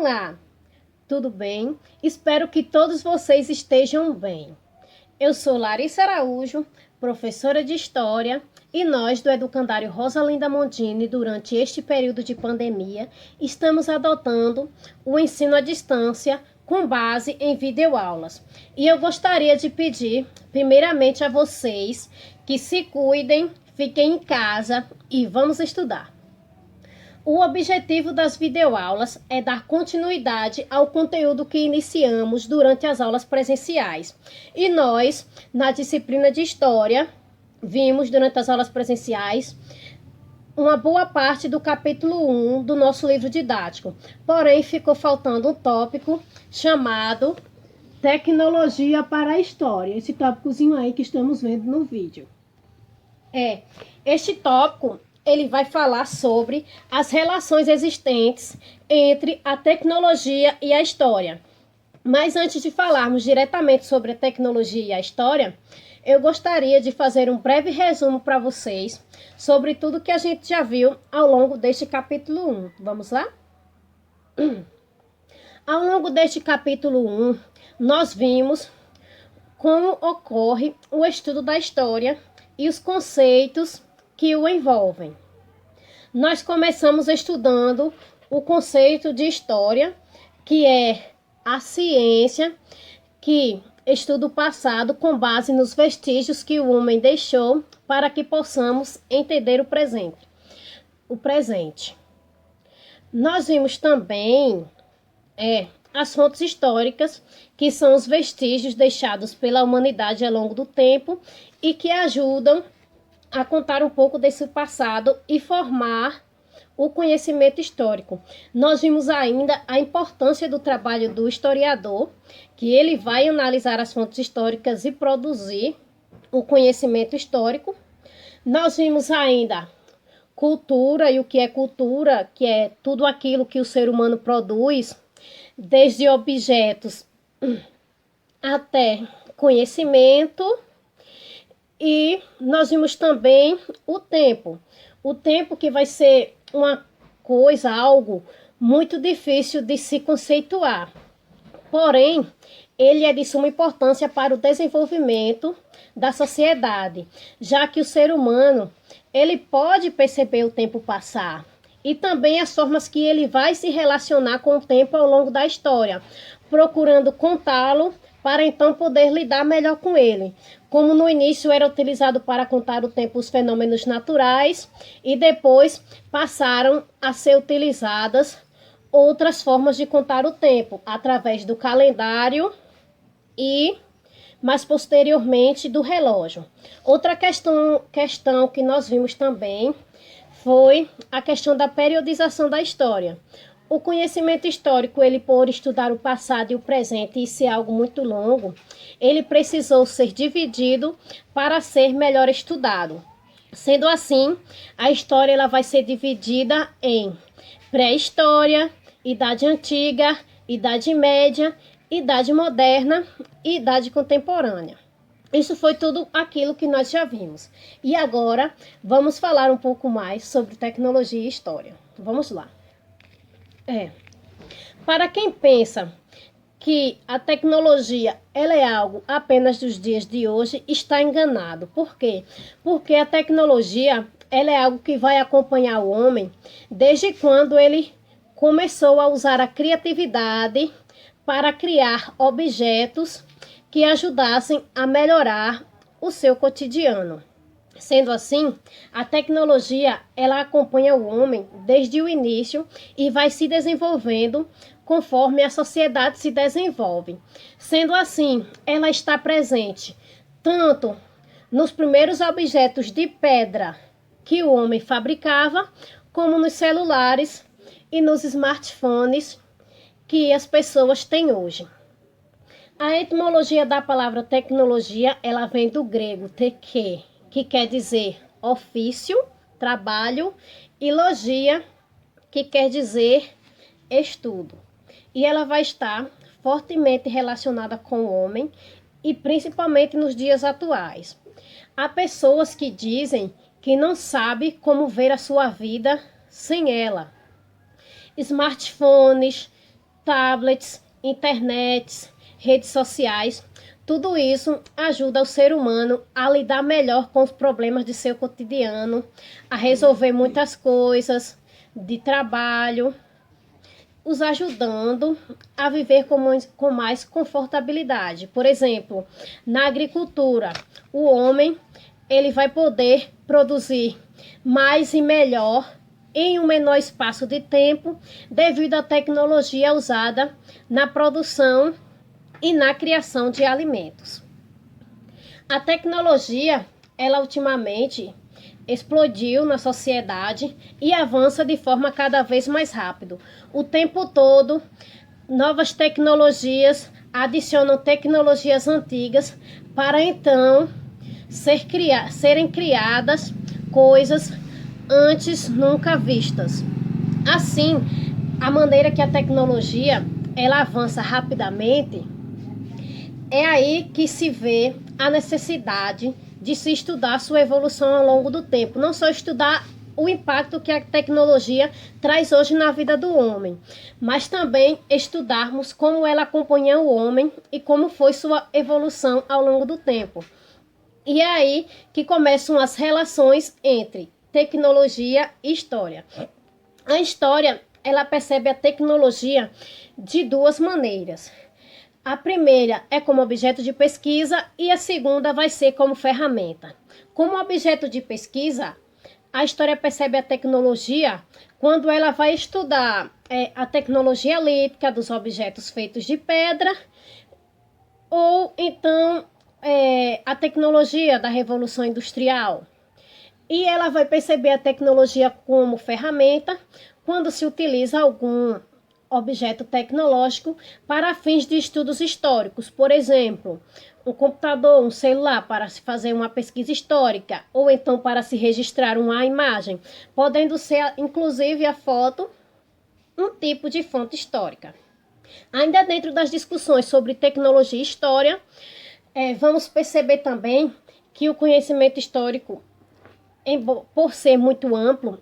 Olá, tudo bem? Espero que todos vocês estejam bem. Eu sou Larissa Araújo, professora de História, e nós do Educandário Rosalinda Mondini, durante este período de pandemia, estamos adotando o ensino à distância com base em videoaulas. E eu gostaria de pedir, primeiramente, a vocês que se cuidem, fiquem em casa e vamos estudar. O objetivo das videoaulas é dar continuidade ao conteúdo que iniciamos durante as aulas presenciais. E nós, na disciplina de História, vimos durante as aulas presenciais uma boa parte do capítulo 1 do nosso livro didático. Porém, ficou faltando um tópico chamado Tecnologia para a História. Esse tópicozinho aí que estamos vendo no vídeo. Este tópico ele vai falar sobre as relações existentes entre a tecnologia e a história. Mas antes de falarmos diretamente sobre a tecnologia e a história, eu gostaria de fazer um breve resumo para vocês sobre tudo que a gente já viu ao longo deste capítulo 1. Vamos lá? Ao longo deste capítulo 1, nós vimos como ocorre o estudo da história e os conceitos que o envolvem. Nós começamos estudando o conceito de história, que é a ciência que estuda o passado com base nos vestígios que o homem deixou para que possamos entender o presente. Nós vimos também as fontes históricas, que são os vestígios deixados pela humanidade ao longo do tempo e que ajudam a contar um pouco desse passado e formar o conhecimento histórico. Nós vimos ainda a importância do trabalho do historiador, que ele vai analisar as fontes históricas e produzir o conhecimento histórico. Nós vimos ainda cultura e o que é cultura, que é tudo aquilo que o ser humano produz, desde objetos até conhecimento. E nós vimos também o tempo que vai ser uma coisa, algo muito difícil de se conceituar. Porém, ele é de suma importância para o desenvolvimento da sociedade, já que o ser humano, ele pode perceber o tempo passar e também as formas que ele vai se relacionar com o tempo ao longo da história, procurando contá-lo para então poder lidar melhor com ele. Como no início era utilizado para contar o tempo os fenômenos naturais e depois passaram a ser utilizadas outras formas de contar o tempo, através do calendário e mais posteriormente do relógio. Outra questão que nós vimos também foi a questão da periodização da história. O conhecimento histórico, ele por estudar o passado e o presente e ser algo muito longo, ele precisou ser dividido para ser melhor estudado. Sendo assim, a história ela vai ser dividida em pré-história, idade antiga, idade média, idade moderna e idade contemporânea. Isso foi tudo aquilo que nós já vimos. E agora, vamos falar um pouco mais sobre tecnologia e história. Vamos lá. Para quem pensa que a tecnologia ela é algo apenas dos dias de hoje, está enganado. Por quê? Porque a tecnologia ela é algo que vai acompanhar o homem desde quando ele começou a usar a criatividade para criar objetos que ajudassem a melhorar o seu cotidiano. Sendo assim, a tecnologia ela acompanha o homem desde o início e vai se desenvolvendo conforme a sociedade se desenvolve. Sendo assim, ela está presente tanto nos primeiros objetos de pedra que o homem fabricava, como nos celulares e nos smartphones que as pessoas têm hoje. A etimologia da palavra tecnologia ela vem do grego teke, que quer dizer ofício, trabalho, e logia, que quer dizer estudo. E ela vai estar fortemente relacionada com o homem e principalmente nos dias atuais. Há pessoas que dizem que não sabem como ver a sua vida sem ela. Smartphones, tablets, internets, redes sociais. Tudo isso ajuda o ser humano a lidar melhor com os problemas de seu cotidiano, a resolver muitas coisas de trabalho, os ajudando a viver com mais confortabilidade. Por exemplo, na agricultura, o homem ele vai poder produzir mais e melhor em um menor espaço de tempo, devido à tecnologia usada na produção e na criação de alimentos. A tecnologia, ela ultimamente explodiu na sociedade e avança de forma cada vez mais rápido. O tempo todo, novas tecnologias adicionam tecnologias antigas para então serem criadas coisas antes nunca vistas. Assim, a maneira que a tecnologia ela avança rapidamente, é aí que se vê a necessidade de se estudar sua evolução ao longo do tempo. Não só estudar o impacto que a tecnologia traz hoje na vida do homem, mas também estudarmos como ela acompanha o homem e como foi sua evolução ao longo do tempo. E é aí que começam as relações entre tecnologia e história. A história, ela percebe a tecnologia de duas maneiras. A primeira é como objeto de pesquisa e a segunda vai ser como ferramenta. Como objeto de pesquisa, a história percebe a tecnologia quando ela vai estudar a tecnologia lítica dos objetos feitos de pedra ou então a tecnologia da Revolução Industrial. E ela vai perceber a tecnologia como ferramenta quando se utiliza algum objeto tecnológico para fins de estudos históricos. Por exemplo, um computador, um celular para se fazer uma pesquisa histórica ou então para se registrar uma imagem, podendo ser inclusive a foto um tipo de fonte histórica. Ainda dentro das discussões sobre tecnologia e história, vamos perceber também que o conhecimento histórico, por ser muito amplo,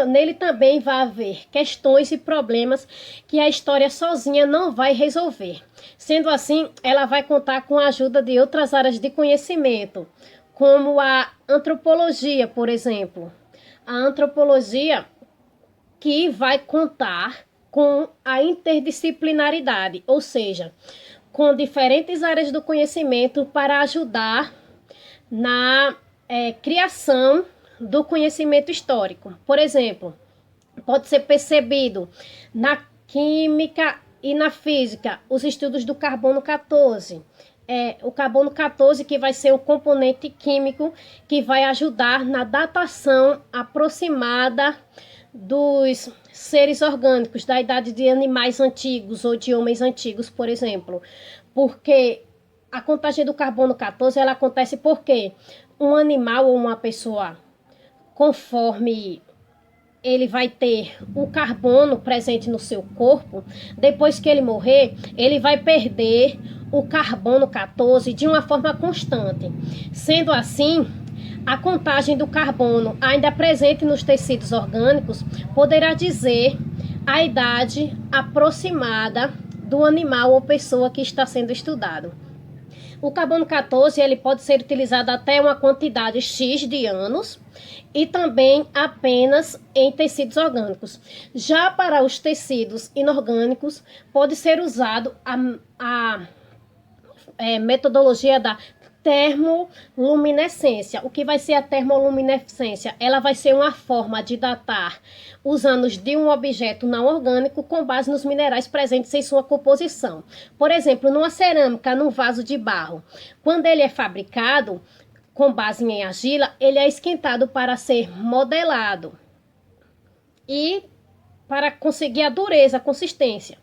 nele também vai haver questões e problemas que a história sozinha não vai resolver. Sendo assim, ela vai contar com a ajuda de outras áreas de conhecimento, como a antropologia, por exemplo. A antropologia que vai contar com a interdisciplinaridade, ou seja, com diferentes áreas do conhecimento para ajudar na criação do conhecimento histórico. Por exemplo, pode ser percebido na química e na física os estudos do carbono 14. O carbono 14 que vai ser um componente químico que vai ajudar na datação aproximada dos seres orgânicos da idade de animais antigos ou de homens antigos, por exemplo. Porque a contagem do carbono 14 ela acontece porque um animal ou uma pessoa, conforme ele vai ter o carbono presente no seu corpo, depois que ele morrer, ele vai perder o carbono 14 de uma forma constante. Sendo assim, a contagem do carbono ainda presente nos tecidos orgânicos poderá dizer a idade aproximada do animal ou pessoa que está sendo estudado. O carbono 14 ele pode ser utilizado até uma quantidade X de anos e também apenas em tecidos orgânicos. Já para os tecidos inorgânicos, pode ser usado a metodologia da termoluminescência. O que vai ser a termoluminescência? Ela vai ser uma forma de datar os anos de um objeto não orgânico com base nos minerais presentes em sua composição. Por exemplo, numa cerâmica, num vaso de barro, quando ele é fabricado com base em argila, ele é esquentado para ser modelado e para conseguir a dureza, a consistência.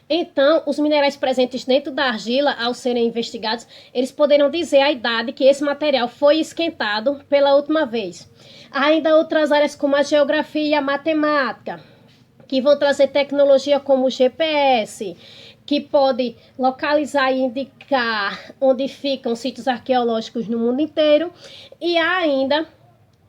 Então, os minerais presentes dentro da argila, ao serem investigados, eles poderão dizer a idade que esse material foi esquentado pela última vez. Há ainda outras áreas como a geografia e a matemática, que vão trazer tecnologia como o GPS, que pode localizar e indicar onde ficam sítios arqueológicos no mundo inteiro. E há ainda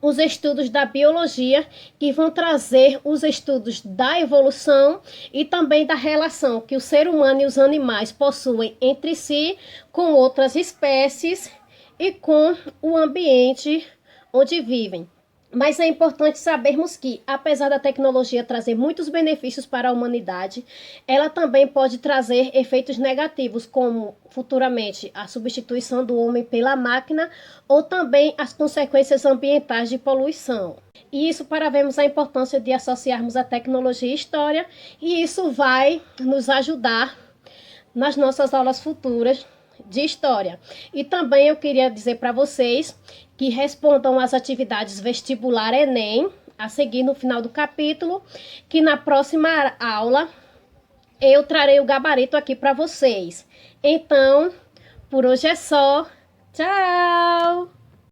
os estudos da biologia, que vão trazer os estudos da evolução e também da relação que o ser humano e os animais possuem entre si, com outras espécies e com o ambiente onde vivem. Mas é importante sabermos que, apesar da tecnologia trazer muitos benefícios para a humanidade, ela também pode trazer efeitos negativos, como futuramente a substituição do homem pela máquina ou também as consequências ambientais de poluição. E isso para vermos a importância de associarmos a tecnologia e história, e isso vai nos ajudar nas nossas aulas futuras de história. E também eu queria dizer para vocês que respondam às atividades vestibular Enem, a seguir no final do capítulo, que na próxima aula eu trarei o gabarito aqui para vocês. Então, por hoje é só. Tchau!